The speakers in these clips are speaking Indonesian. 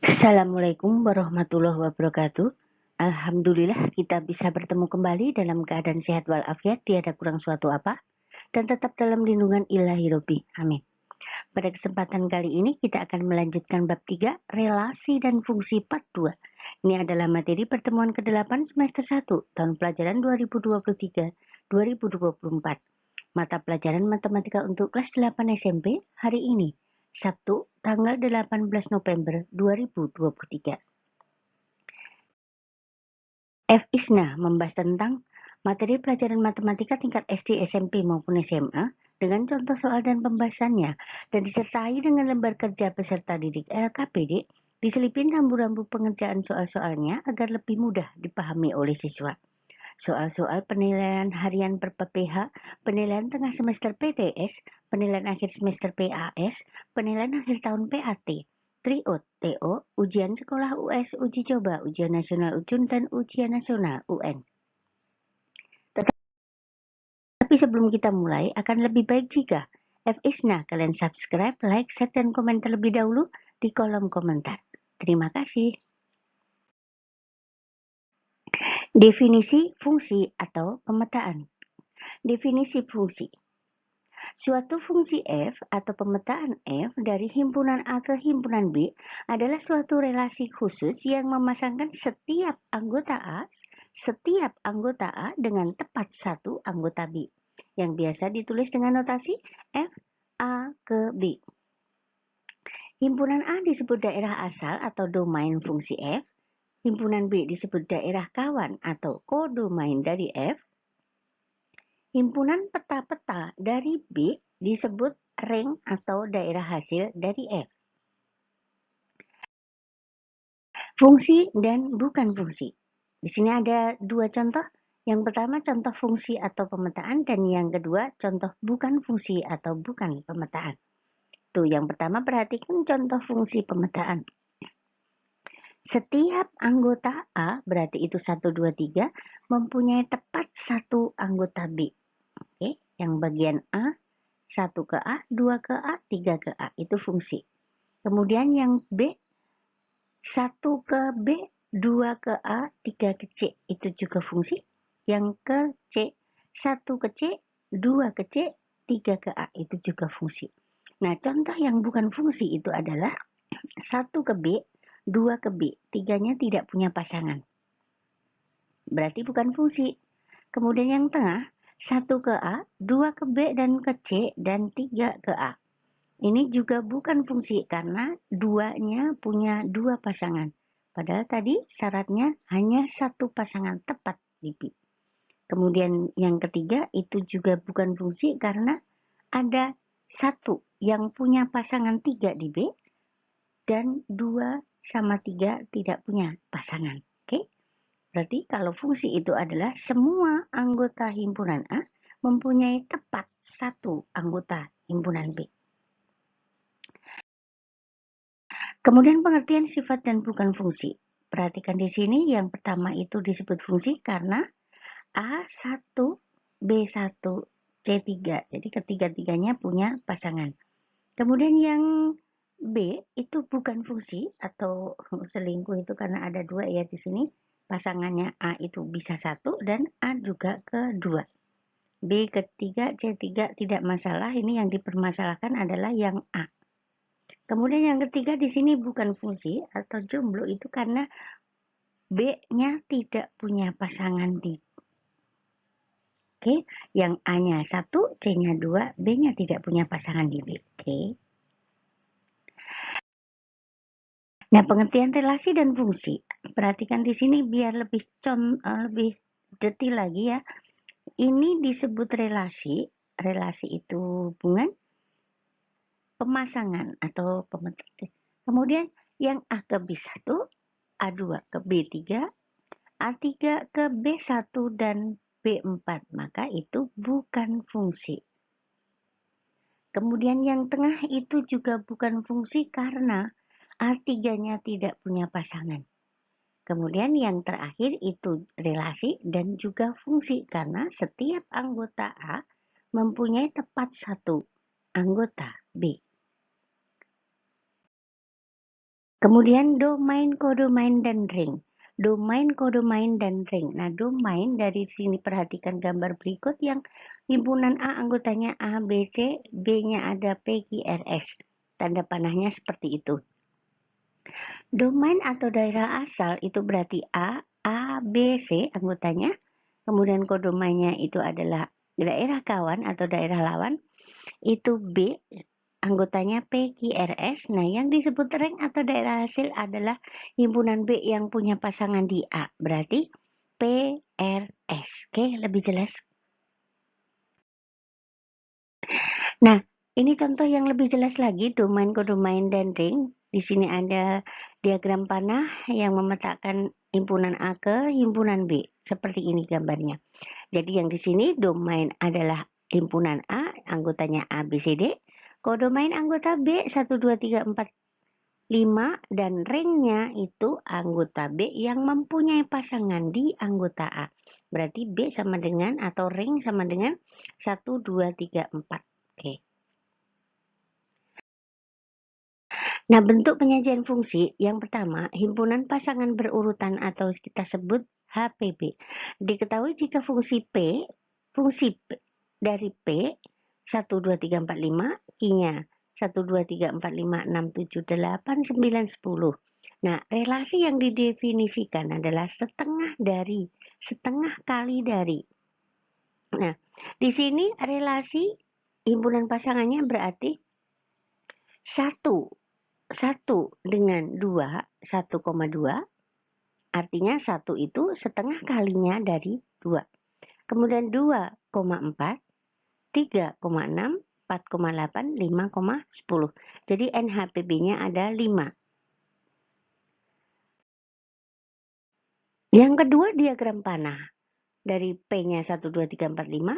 Assalamualaikum warahmatullahi wabarakatuh. Alhamdulillah kita bisa bertemu kembali dalam keadaan sehat walafiat, tiada kurang suatu apa, dan tetap dalam lindungan Ilahi Robbi. Amin. Pada kesempatan kali ini kita akan melanjutkan bab 3, relasi dan fungsi part 2. Ini adalah materi pertemuan ke-8 semester 1, tahun pelajaran 2023-2024. Mata pelajaran matematika untuk kelas 8 SMP hari ini, Sabtu, tanggal 18 November 2023. F. Isna membahas tentang materi pelajaran matematika tingkat SD, SMP maupun SMA dengan contoh soal dan pembahasannya, dan disertai dengan lembar kerja peserta didik LKPD, diselipin rambu-rambu pengerjaan soal-soalnya agar lebih mudah dipahami oleh siswa. Soal-soal penilaian harian per PPH, penilaian tengah semester PTS, penilaian akhir semester PAS, penilaian akhir tahun PAT, TRIOT, TO, ujian sekolah US, uji coba, ujian nasional UJUN, dan ujian nasional UN. Tapi sebelum kita mulai, akan lebih baik jika F. Isna kalian subscribe, like, share, dan komen terlebih dahulu di kolom komentar. Terima kasih. Definisi fungsi atau pemetaan. Definisi fungsi. Suatu fungsi f atau pemetaan f dari himpunan A ke himpunan B adalah suatu relasi khusus yang memasangkan setiap anggota A dengan tepat satu anggota B, yang biasa ditulis dengan notasi F A ke B. Himpunan A disebut daerah asal atau domain fungsi f, himpunan B disebut daerah kawan atau kodomain dari f, himpunan peta-peta dari B disebut ring atau daerah hasil dari F. Fungsi dan bukan fungsi. Di sini ada dua contoh. Yang pertama contoh fungsi atau pemetaan, dan yang kedua contoh bukan fungsi atau bukan pemetaan. Tuh, yang pertama perhatikan contoh fungsi pemetaan. Setiap anggota A, berarti itu 1, 2, 3, mempunyai tepat satu anggota B. Oke, yang bagian A, 1 ke A, 2 ke A, 3 ke A, itu fungsi. Kemudian yang B, 1 ke B, 2 ke A, 3 ke C, itu juga fungsi. Yang ke C, 1 ke C, 2 ke C, 3 ke A, itu juga fungsi. Nah, contoh yang bukan fungsi itu adalah 1 ke B, 2 ke B, 3-nya tidak punya pasangan. Berarti bukan fungsi. Kemudian yang tengah, 1 ke A, 2 ke B dan ke C, dan 3 ke A. Ini juga bukan fungsi karena duanya punya dua pasangan. Padahal tadi syaratnya hanya satu pasangan tepat di B. Kemudian yang ketiga itu juga bukan fungsi karena ada satu yang punya pasangan 3 di B dan 2 sama 3 tidak punya pasangan. Oke? Berarti kalau fungsi itu adalah semua anggota himpunan A mempunyai tepat satu anggota himpunan B. Kemudian pengertian sifat dan bukan fungsi. Perhatikan di sini yang pertama itu disebut fungsi karena A1, B1, C3. Jadi ketiga-tiganya punya pasangan. Kemudian yang B itu bukan fungsi atau selingkuh itu karena ada dua ya di sini. Pasangannya A itu bisa 1 dan A juga kedua. B ketiga, C3 tidak masalah. Ini yang dipermasalahkan adalah yang A. Kemudian yang ketiga di sini bukan fungsi atau jomblo itu karena B-nya tidak punya pasangan di. Oke, yang A-nya 1, C-nya 2, B-nya tidak punya pasangan di B. Oke. Nah, pengertian relasi dan fungsi. Perhatikan di sini biar lebih detail lagi ya. Ini disebut relasi. Relasi itu hubungan pemasangan atau pemetaan. Kemudian yang A ke B1, A2 ke B3, A3 ke B1 dan B4, maka itu bukan fungsi. Kemudian yang tengah itu juga bukan fungsi karena A3-nya tidak punya pasangan. Kemudian yang terakhir itu relasi dan juga fungsi karena setiap anggota A mempunyai tepat satu anggota B. Kemudian domain, kodomain, dan ring. Domain, kodomain, dan ring. Nah, domain dari sini perhatikan gambar berikut yang himpunan A anggotanya A, B, C, B-nya ada P, Q, R, S. Tanda panahnya seperti itu. Domain atau daerah asal itu berarti A, B, C anggotanya. Kemudian kodomainnya itu adalah daerah kawan atau daerah lawan. Itu B, anggotanya P, Q, R, S. Nah, yang disebut ring atau daerah hasil adalah himpunan B yang punya pasangan di A. Berarti P, R, S. Oke, lebih jelas. Nah, ini contoh yang lebih jelas lagi, domain, kodomain, dan ring. Di sini ada diagram panah yang memetakan himpunan A ke himpunan B. Seperti ini gambarnya. Jadi yang di sini domain adalah himpunan A, anggotanya A, B, C, D. Kodomain anggota B 1, 2, 3, 4, 5 dan ringnya itu anggota B yang mempunyai pasangan di anggota A. Berarti B sama dengan atau ring sama dengan 1, 2, 3, 4. Oke. Nah, bentuk penyajian fungsi yang pertama, himpunan pasangan berurutan atau kita sebut HPB. Diketahui jika fungsi P dari P 1, 2, 3, 4, 5, Q-nya 1, 2, 3, 4, 5, 6, 7, 8, 9, 10. Nah, relasi yang didefinisikan adalah setengah kali dari. Nah, di sini relasi himpunan pasangannya berarti 1 dengan 2, 1,2, artinya 1 itu setengah kalinya dari 2. Kemudian 2,4, 3,6, 4,8, 5,10. Jadi NHPB-nya ada 5. Yang kedua diagram panah. Dari P-nya 1, 2, 3, 4, 5,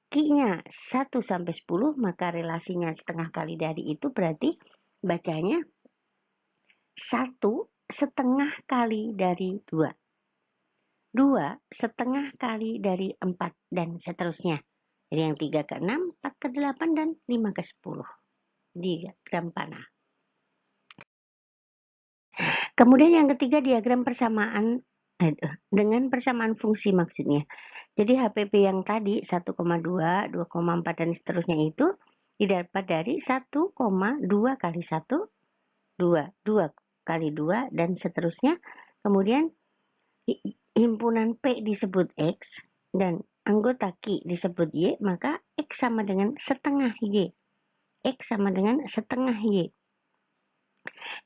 Q-nya 1 sampai 10, maka relasinya setengah kali dari itu berarti bacanya 1 setengah kali dari 2. 2 setengah kali dari 4 dan seterusnya. Jadi yang 3 ke 6, 4 ke 8, dan 5 ke 10. Diagram panah. Kemudian yang ketiga diagram persamaan dengan persamaan fungsi maksudnya. Jadi HPP yang tadi 1,2, 2,4 dan seterusnya itu didapat dari 1,2 kali 1, 2, 2 kali 2 dan seterusnya. Kemudian himpunan P disebut X dan anggota Q disebut Y, maka X sama dengan setengah Y. X sama dengan setengah Y.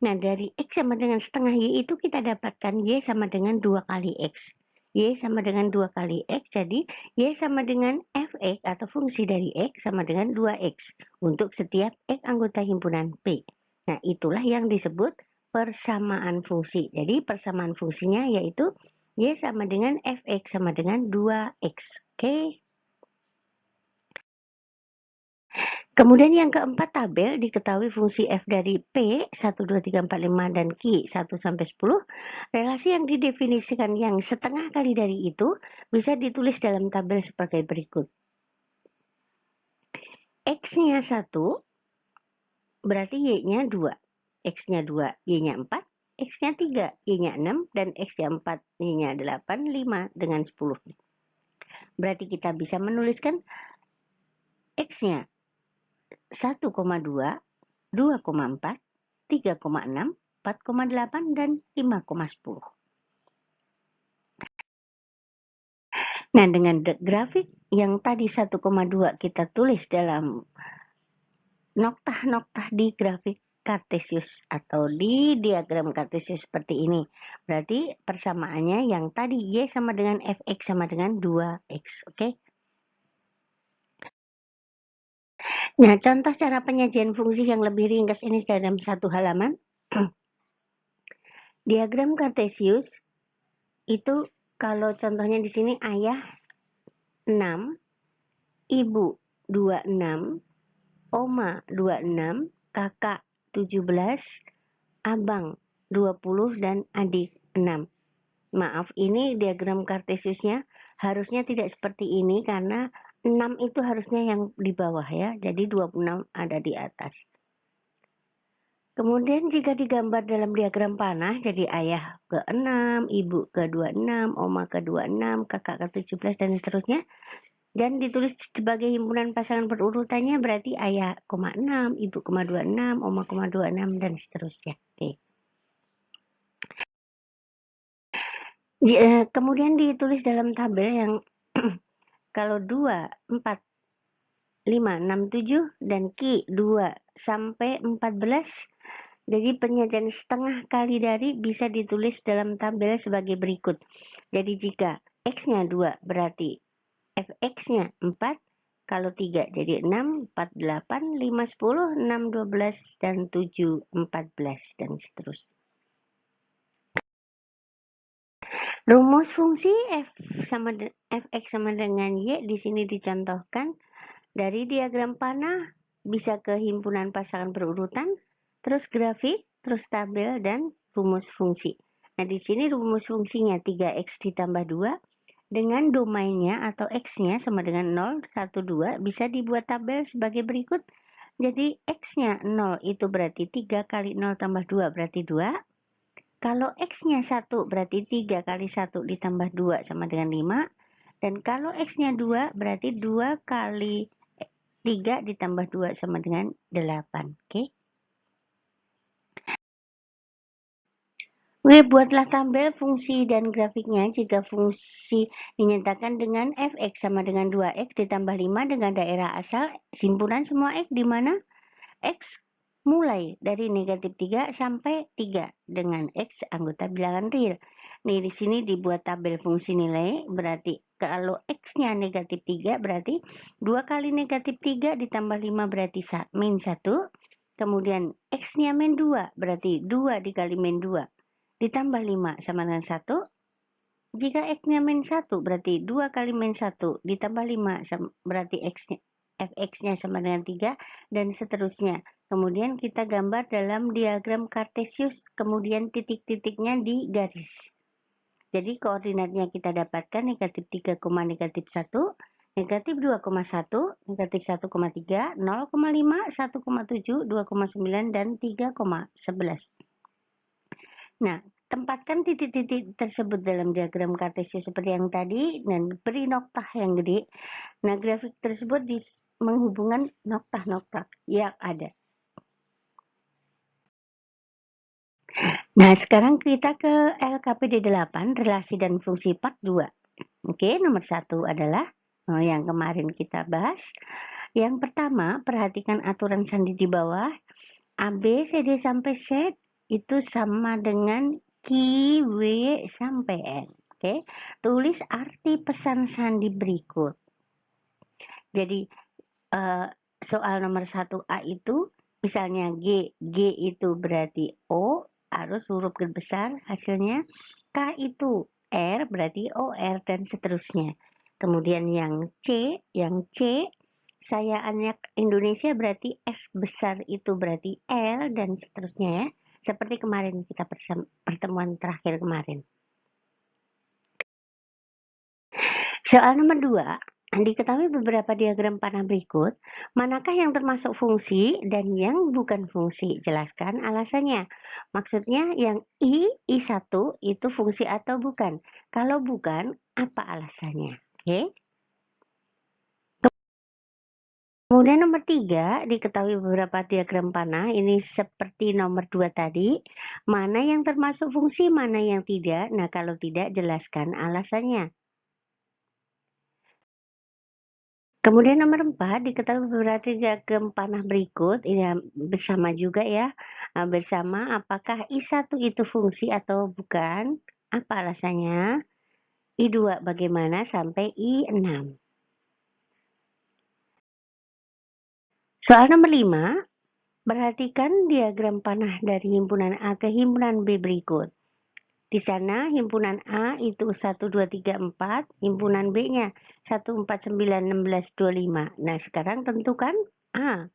Nah, dari X sama dengan setengah Y itu kita dapatkan Y sama dengan 2 kali X. Y sama dengan 2 kali X, jadi Y sama dengan Fx atau fungsi dari X sama dengan 2X untuk setiap X anggota himpunan P. Nah, itulah yang disebut persamaan fungsi. Jadi, persamaan fungsinya yaitu Y sama dengan Fx sama dengan 2X. Oke. Kemudian yang keempat tabel diketahui fungsi f dari P 1, 2, 3, 4, 5 dan Q 1 sampai 10. Relasi yang didefinisikan yang setengah kali dari itu bisa ditulis dalam tabel sebagai berikut. X-nya 1 berarti Y-nya 2. X-nya 2, Y-nya 4. X-nya 3, Y-nya 6 dan X-nya 4, Y-nya 8, 5 dengan 10. Berarti kita bisa menuliskan X-nya 1,2, 2,4, 3,6, 4,8, dan 5,10. Nah, dengan grafik yang tadi 1,2 kita tulis dalam noktah-noktah di grafik Kartesius atau di diagram Kartesius seperti ini. Berarti persamaannya yang tadi Y sama dengan Fx sama dengan 2X. Oke? Nah, contoh cara penyajian fungsi yang lebih ringkas ini dalam satu halaman. Diagram Kartesius itu kalau contohnya di sini ayah 6, ibu 26, oma 26, kakak 17, abang 20 dan adik 6. Maaf, ini diagram Kartesiusnya harusnya tidak seperti ini karena 6 itu harusnya yang di bawah ya. Jadi 26 ada di atas. Kemudian jika digambar dalam diagram panah, jadi ayah ke-6, ibu ke-26, oma ke-26, kakak ke-17, dan seterusnya. Dan ditulis sebagai himpunan pasangan berurutannya berarti ayah, 6, ibu, 26, oma, 26, dan seterusnya. Oke. Kemudian ditulis dalam tabel yang kalau 2, 4, 5, 6, 7, dan Ki 2 sampai 14, jadi penyajian setengah kali dari bisa ditulis dalam tabel sebagai berikut. Jadi jika X-nya 2 berarti Fx-nya 4, kalau 3 jadi 6, 4, 8, 5, 10, 6, 12, dan 7, 14, dan seterusnya. Rumus fungsi Fx sama dengan Y di sini dicontohkan dari diagram panah bisa ke himpunan pasangan berurutan, terus grafik, terus tabel, dan rumus fungsi. Nah, di sini rumus fungsinya 3x ditambah 2 dengan domainnya atau x-nya sama dengan 0, 1, 2 bisa dibuat tabel sebagai berikut. Jadi x-nya 0 itu berarti 3 kali 0 tambah 2 berarti 2. Kalau x-nya 1 berarti 3 kali 1 ditambah 2 sama dengan 5. Dan kalau x-nya 2 berarti 2 kali 3 ditambah 2 sama dengan 8. Oke. Oke, buatlah tabel fungsi dan grafiknya jika fungsi dinyatakan dengan fx sama dengan 2x ditambah 5 dengan daerah asal simpulan semua x di mana x mulai dari negatif 3 sampai 3 dengan x anggota bilangan real. Nih di sini dibuat tabel fungsi nilai, berarti kalau x-nya negatif 3 berarti 2 kali negatif 3 ditambah 5 berarti min 1. Kemudian x-nya min 2 berarti 2 dikali min 2 ditambah 5 sama dengan 1. Jika x-nya min 1 berarti 2 kali min 1 ditambah 5 berarti fx-nya sama dengan 3 dan seterusnya. Kemudian kita gambar dalam diagram kartesius, kemudian titik-titiknya di garis. Jadi koordinatnya kita dapatkan negatif 3, negatif 1, negatif 2,1, negatif 1,3, 0,5, 1,7, 2,9, dan 3,11. Nah, tempatkan titik-titik tersebut dalam diagram kartesius seperti yang tadi dan beri noktah yang gede. Nah, grafik tersebut menghubungkan noktah-noktah yang ada. Nah, sekarang kita ke LKPD 8, relasi dan fungsi part 2. Oke, nomor 1 adalah yang kemarin kita bahas. Yang pertama, perhatikan aturan sandi di bawah. A, B, C, D sampai Z itu sama dengan Q, W, sampai N. Oke, tulis arti pesan sandi berikut. Jadi, soal nomor 1A itu, misalnya G itu berarti O, harus huruf besar hasilnya. K itu R, berarti OR, dan seterusnya. Kemudian yang C, saya anak Indonesia berarti S besar itu berarti L, dan seterusnya ya. Seperti kemarin kita pertemuan terakhir kemarin. Soal nomor 2, diketahui beberapa diagram panah berikut, manakah yang termasuk fungsi dan yang bukan fungsi? Jelaskan alasannya. Maksudnya yang I1 itu fungsi atau bukan? Kalau bukan, apa alasannya? Oke. Kemudian nomor 3, diketahui beberapa diagram panah, ini seperti nomor 2 tadi, mana yang termasuk fungsi, mana yang tidak. Nah, kalau tidak, jelaskan alasannya. Kemudian nomor 4, diketahui beberapa diagram panah berikut, ini bersama juga ya, bersama apakah I1 itu fungsi atau bukan, apa alasannya, I2 bagaimana, sampai I6. Soal nomor 5, perhatikan diagram panah dari himpunan A ke himpunan B berikut. Di sana himpunan A itu 1, 2, 3, 4, himpunan B-nya 1, 4, 9, 16, 25. Nah, sekarang tentukan A.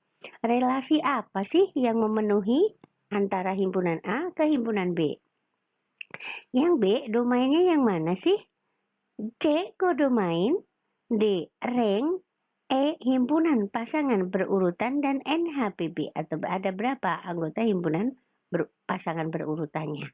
Relasi apa sih yang memenuhi antara himpunan A ke himpunan B? Yang B, domainnya yang mana sih? C, kodomain. D, rank. himpunan pasangan berurutan, dan N HPB atau ada berapa anggota himpunan pasangan berurutannya.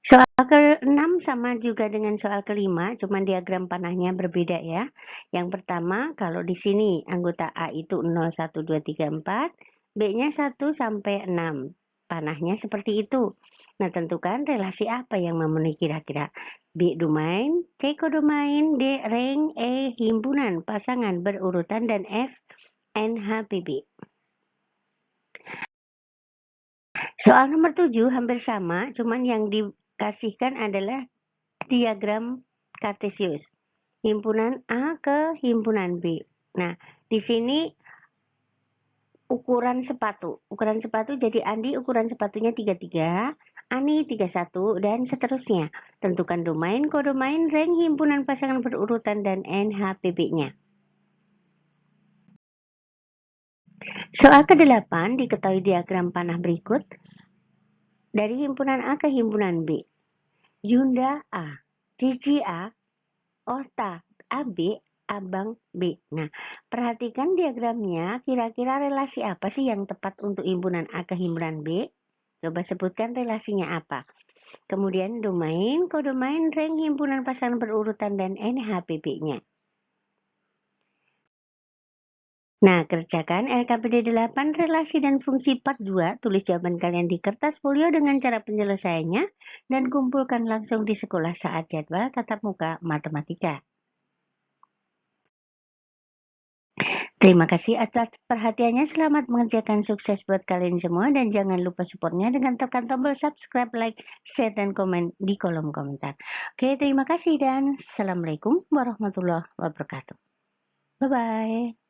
Soal ke-6 sama juga dengan soal ke-5, cuman diagram panahnya berbeda ya. Yang pertama, kalau di sini anggota A itu 0, 1, 2, 3, 4, B-nya 1 sampai 6. Panahnya seperti itu. Nah, tentukan relasi apa yang memenuhi kira-kira. B domain, C kodomain, D ring, E himpunan pasangan berurutan, dan F NHPB. Soal nomor 7 hampir sama, cuman yang dikasihkan adalah diagram Kartesius. Himpunan A ke himpunan B. Nah, di sini ukuran sepatu. Ukuran sepatu jadi Andi ukuran sepatunya 33, Ani 31, dan seterusnya. Tentukan domain, kodomain, rank himpunan pasangan berurutan, dan NHPB-nya. Soal ke-8 diketahui diagram panah berikut. Dari himpunan A ke himpunan B. Yunda A, Cici A, Ota AB, Abang B. Nah, perhatikan diagramnya, kira-kira relasi apa sih yang tepat untuk himpunan A ke himpunan B? Coba sebutkan relasinya apa. Kemudian domain, kodomain, rank himpunan pasangan berurutan, dan NHPB-nya. Nah, kerjakan LKPD 8 relasi dan fungsi part 2. Tulis jawaban kalian di kertas folio dengan cara penyelesaiannya dan kumpulkan langsung di sekolah saat jadwal tatap muka matematika. Terima kasih atas perhatiannya. Selamat mengerjakan, sukses buat kalian semua, dan jangan lupa supportnya dengan tekan tombol subscribe, like, share, dan komen di kolom komentar. Oke, terima kasih dan assalamualaikum warahmatullahi wabarakatuh. Bye-bye.